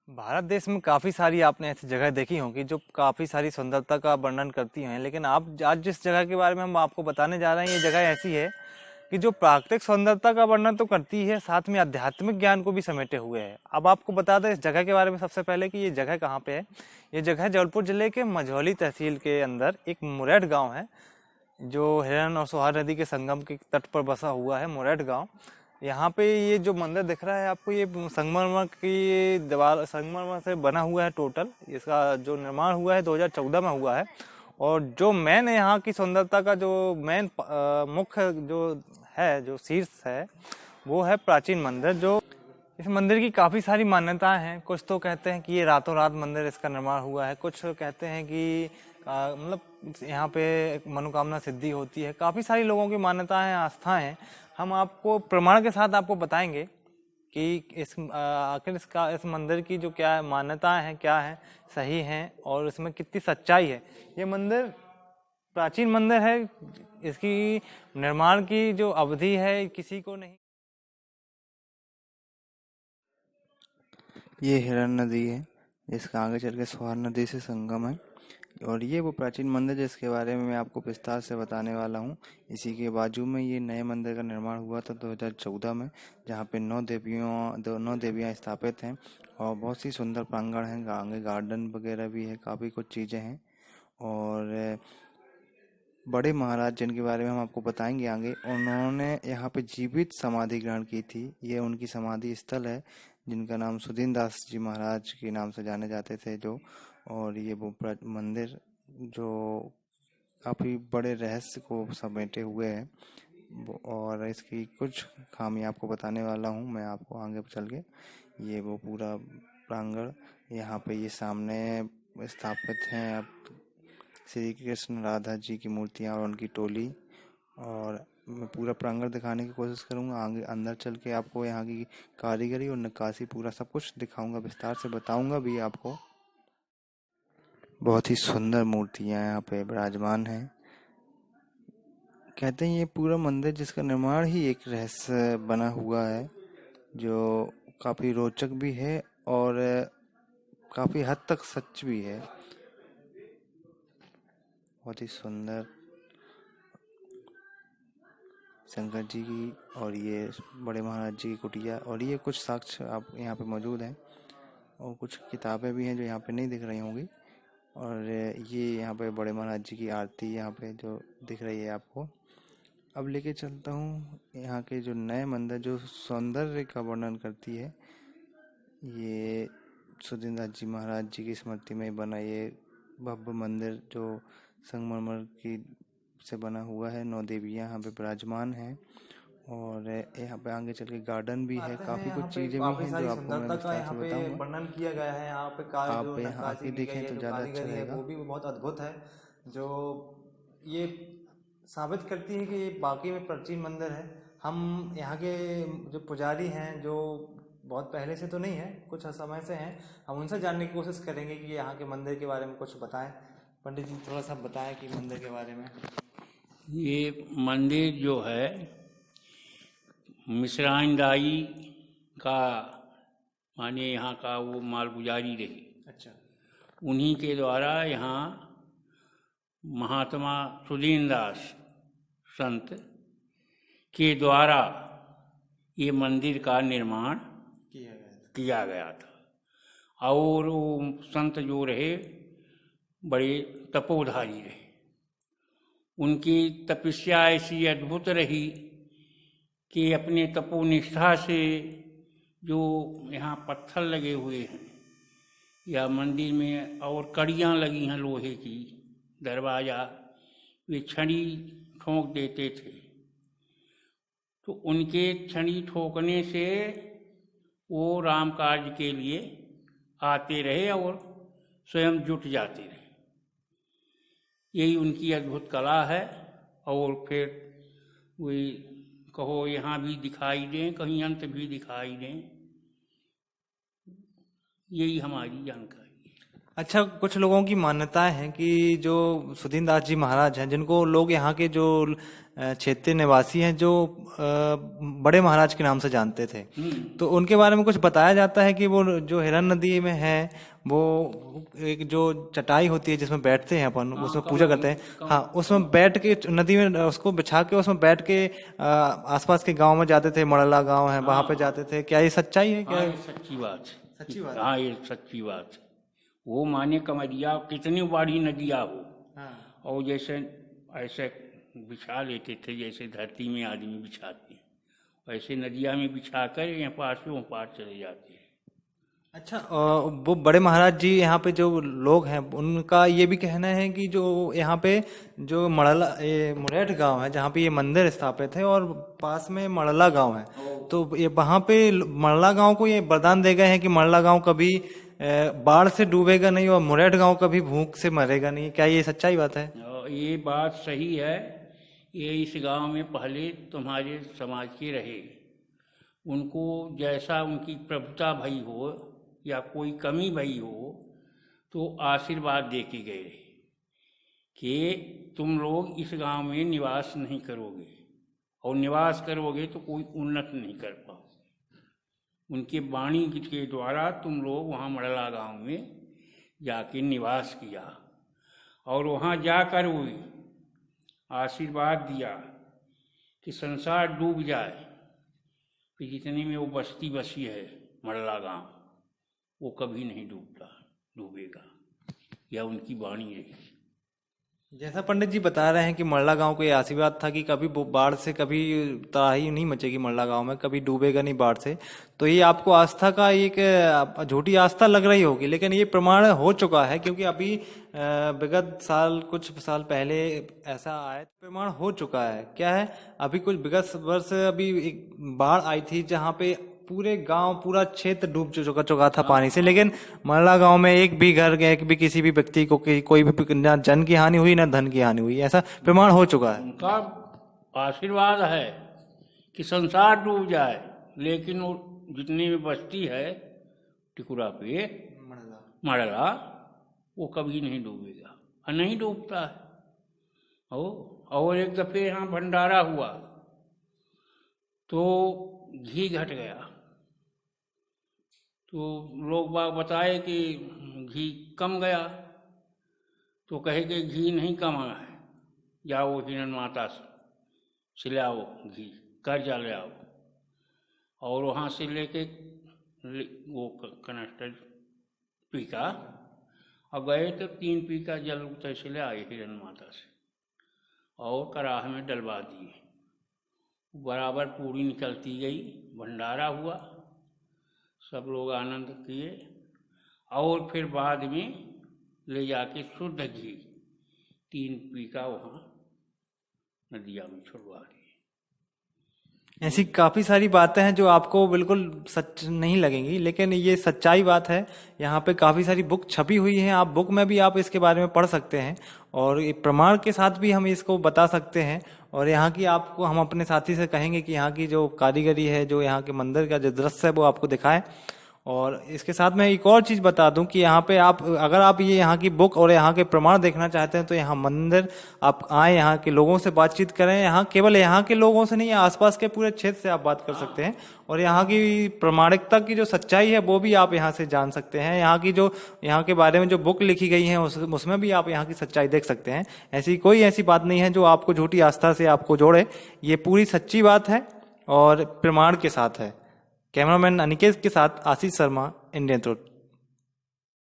भारत देश में काफ़ी सारी आपने ऐसी जगह देखी होंगी जो काफ़ी सारी सुंदरता का वर्णन करती हैं, लेकिन आप आज जिस जगह के बारे में हम आपको बताने जा रहे हैं, ये जगह ऐसी है कि जो प्राकृतिक सौंदर्यता का वर्णन तो करती है, साथ में आध्यात्मिक ज्ञान को भी समेटे हुए है। अब आपको बता दें इस जगह के बारे में सबसे पहले कि ये जगह कहाँ पे है। ये जगह जबलपुर जिले के मझौली तहसील के अंदर एक मुरैठ गांव है, जो हिरन और सोहार नदी के संगम के तट पर बसा हुआ है मुरैठ गांव। यहाँ पे ये जो मंदिर दिख रहा है आपको, ये संगमरमर की दीवार संगमरमर से बना हुआ है। टोटल इसका जो निर्माण हुआ है 2014 में हुआ है। और जो मेन यहाँ की सुंदरता का जो मेन मुख्य जो है, जो शीर्ष है, वो है प्राचीन मंदिर। जो इस मंदिर की काफ़ी सारी मान्यताएं हैं। कुछ तो कहते हैं कि ये रातों रात मंदिर इसका निर्माण हुआ है, कुछ कहते हैं कि मतलब यहाँ पे मनोकामना सिद्धि होती है। काफ़ी सारी लोगों की मान्यताएं हैं, आस्थाएं हैं। हम आपको प्रमाण के साथ आपको बताएंगे कि आखिर इसका इस मंदिर की जो क्या मान्यताएं हैं, क्या हैं, सही हैं और इसमें कितनी सच्चाई है। ये मंदिर प्राचीन मंदिर है। इसकी निर्माण की जो अवधि है किसी को नहीं। ये हिरन नदी है जिसका आगे चल के स्वार नदी से संगम है। और ये वो प्राचीन मंदिर जिसके बारे में मैं आपको विस्तार से बताने वाला हूँ। इसी के बाजू में ये नए मंदिर का निर्माण हुआ था 2014 में, जहाँ पे नौ देवियाँ स्थापित हैं और बहुत सी सुंदर प्रांगण हैं। आगे गार्डन वगैरह भी है, काफ़ी कुछ चीज़ें हैं। और बड़े महाराज जिनके बारे में हम आपको बताएंगे आगे, उन्होंने यहाँ पे जीवित समाधि ग्रहण की थी। ये उनकी समाधि स्थल है जिनका नाम सुदीन दास जी महाराज के नाम से जाने जाते थे जो। और ये वो मंदिर जो काफ़ी बड़े रहस्य को समेटे हुए है। और इसकी कुछ खामियां आपको बताने वाला हूँ मैं आपको आगे चल के। ये वो पूरा प्रांगण, यहाँ पे ये सामने स्थापित हैं अब श्री कृष्ण राधा जी की मूर्तियाँ और उनकी टोली। और मैं पूरा प्रांगण दिखाने की कोशिश करूँगा। आगे अंदर चल के आपको यहाँ की कारीगरी और नक्काशी पूरा सब कुछ दिखाऊंगा, विस्तार से बताऊंगा भी आपको। बहुत ही सुंदर मूर्तियाँ यहाँ पे विराजमान हैं। कहते हैं ये पूरा मंदिर जिसका निर्माण ही एक रहस्य बना हुआ है, जो काफ़ी रोचक भी है और काफ़ी हद तक सच भी है। बहुत ही सुंदर शंकर जी की और ये बड़े महाराज जी की कुटिया, और ये कुछ साक्ष्य आप यहाँ पे मौजूद हैं। और कुछ किताबें भी हैं जो यहाँ पे नहीं दिख रही होंगी। और ये यहाँ पे बड़े महाराज जी की आरती यहाँ पे जो दिख रही है आपको। अब लेके चलता हूँ यहाँ के जो नए मंदिर जो सौंदर्य का वर्णन करती है। ये सुधींद्र जी महाराज जी की स्मृति में बना ये भव्य मंदिर जो संगमरमर की से बना हुआ है। नौ देवियाँ यहाँ पे विराजमान हैं। और यहाँ पे आगे चल के गार्डन भी है, आते हैं काफ़ी यहाँ कुछ पे, चीज़ें भी काफी हैं जो सारी आपको मैं सुंदरता का विस्तार यहाँ से पे बताऊंगा। वर्णन किया गया है। यहाँ पे का जो आप यहाँ नक्काशी आके की गई देखें है, तो जो ज़्यादा अच्छा कारीगरी है, रहेगा। वो भी बहुत अद्भुत है। जो ये साबित करती है कि ये बाकी में प्राचीन मंदिर है। हम यहाँ के जो पुजारी हैं, जो बहुत पहले से तो नहीं है, कुछ समय से हैं, हम उनसे जानने की कोशिश करेंगे कि यहाँ के मंदिर के बारे में कुछ बताएं। पंडित जी थोड़ा सा बताएं कि मंदिर के बारे में। ये मंदिर जो है मिश्राइन दाई का, माने यहाँ का वो मालगुजारी रही, अच्छा। उन्हीं के द्वारा यहाँ महात्मा सुदीन दास संत के द्वारा ये मंदिर का निर्माण किया गया था। और वो संत जो रहे बड़े तपोधारी रहे। उनकी तपस्या ऐसी अद्भुत रही कि अपने तपोनिष्ठा से जो यहाँ पत्थर लगे हुए हैं या मंदिर में और कड़ियाँ लगी हैं लोहे की, दरवाज़ा, वे छड़ी ठोक देते थे। तो उनके छड़ी ठोकने से वो राम कार्य के लिए आते रहे और स्वयं जुट जाते रहे। यही उनकी अद्भुत कला है। और फिर वही कहो यहाँ भी दिखाई दें, कहीं अंत भी दिखाई दें, यही हमारी जानकारी है। अच्छा, कुछ लोगों की मान्यताएं हैं कि जो सुधीन दास जी महाराज हैं, जिनको लोग यहाँ के जो क्षेत्रीय निवासी हैं, जो बड़े महाराज के नाम से जानते थे, तो उनके बारे में कुछ बताया जाता है कि वो जो हिरन नदी में है, वो एक जो चटाई होती है जिसमें बैठते हैं अपन, उसमें पूजा करते हैं। हाँ, उसमें बैठ के नदी में उसको बिछा के उसमें बैठ के आसपास के गांव में जाते थे, मड़ला गांव है वहां पे जाते थे। क्या ये सच्चाई है? क्या हाँ, ये सच्ची बात है। सच्ची बात? हाँ, ये सच्ची बात है। वो माने कमरिया कितनी बड़ी नदिया हो, हाँ। और जैसे ऐसे बिछा लेते थे जैसे धरती में आदमी बिछाते हैं, वैसे नदिया में बिछा कर यहाँ पार से वहाँ पार चले जाते हैं। अच्छा, वो बड़े महाराज जी यहाँ पे जो लोग हैं, उनका ये भी कहना है कि जो यहाँ पे जो मड़ला ये मुरेठ गांव है, जहाँ पे ये मंदिर स्थापित है, और पास में मड़ला गांव है, तो ये वहाँ पे मड़ला गांव को ये वरदान दे गए हैं कि मड़ला गांव कभी बाढ़ से डूबेगा नहीं और मुरेठ गांव कभी भूख से मरेगा नहीं। क्या ये सच्चाई बात है? और ये बात सही है। ये इस गांव में पहले तुम्हारे समाज के रहे, उनको जैसा उनकी प्रभुता भई हो या कोई कमी भई हो तो आशीर्वाद दे के गए रहे कि तुम लोग इस गांव में निवास नहीं करोगे, और निवास करोगे तो कोई उन्नत नहीं कर पाओ। उनके वाणी के द्वारा तुम लोग वहाँ मड़ला गांव में जाके निवास किया, और वहाँ जाकर हुई आशीर्वाद दिया कि संसार डूब जाए, कि जितने में वो बस्ती बसी है मड़ला गांव, वो कभी नहीं डूबेगा, या उनकी वाणी रही। जैसा पंडित जी बता रहे हैं कि मड़ला गांव को ये आशीर्वाद था कि कभी बाढ़ से कभी तबाही नहीं मचेगी, मड़ला गांव में कभी डूबेगा नहीं बाढ़ से, तो ये आपको आस्था का एक झूठी आस्था लग रही होगी, लेकिन ये प्रमाण हो चुका है, क्योंकि अभी विगत साल कुछ साल पहले ऐसा आया, प्रमाण हो चुका है। क्या है? अभी कुछ विगत वर्ष अभी एक बाढ़ आई थी जहाँ पे पूरे गांव पूरा क्षेत्र डूब चुका था पानी से, लेकिन मरला गांव में एक भी घर एक भी किसी भी व्यक्ति को कोई भी ना जन की हानि हुई ना धन की हानि हुई, ऐसा प्रमाण हो चुका है। उनका आशीर्वाद है कि संसार डूब जाए, लेकिन वो जितनी भी बस्ती है टिकुरा पे मड़ला, वो कभी नहीं डूबेगा, और नहीं डूबता है। और एक दफे यहाँ भंडारा हुआ तो घी घट गया, तो लोग बाग बताए कि घी कम गया, तो कहे कि घी नहीं कमा है, जाओ हिरन माता से ले आओ घी, कर्जा ले आओ, और वहाँ से लेके वो कनस्टर पीका, और गए तो 3 पीका जल उतर से ले आए हिरन माता से, और कराह में डलवा दिए, बराबर पूरी निकलती गई, भंडारा हुआ, सब लोग आनंद किए, और फिर बाद में ले जाके शुद्ध घी 3 पीका वहाँ नदिया में छुड़वा दिए। ऐसी काफी सारी बातें हैं जो आपको बिल्कुल सच नहीं लगेंगी, लेकिन ये सच्चाई बात है। यहाँ पे काफी सारी बुक छपी हुई हैं, आप बुक में भी आप इसके बारे में पढ़ सकते हैं, और ये प्रमाण के साथ भी हम इसको बता सकते हैं। और यहाँ की आपको हम अपने साथी से कहेंगे कि यहाँ की जो कारीगरी है, जो यहाँ के मंदिर का जो दृश्य है, वो आपको दिखाएं। और इसके साथ मैं एक और चीज बता दूं कि यहाँ पे आप अगर आप ये यहाँ की बुक और यहाँ के प्रमाण देखना चाहते हैं तो यहाँ मंदिर आप आए, यहाँ के लोगों से बातचीत करें। यहाँ केवल यहाँ के लोगों से नहीं, आसपास के पूरे क्षेत्र से आप बात कर सकते हैं, और यहाँ की प्रामाणिकता की जो सच्चाई है वो भी आप यहाँ से जान सकते हैं। यहाँ की जो यहाँ के बारे में जो बुक लिखी गई है उसमें भी आप यहाँ की सच्चाई देख सकते हैं। ऐसी बात नहीं है जो आपको झूठी आस्था से आपको जोड़े, ये पूरी सच्ची बात है और प्रमाण के साथ है। कैमरामैन अनिकेत के साथ आशीष शर्मा, इंडियन ट्रुथ।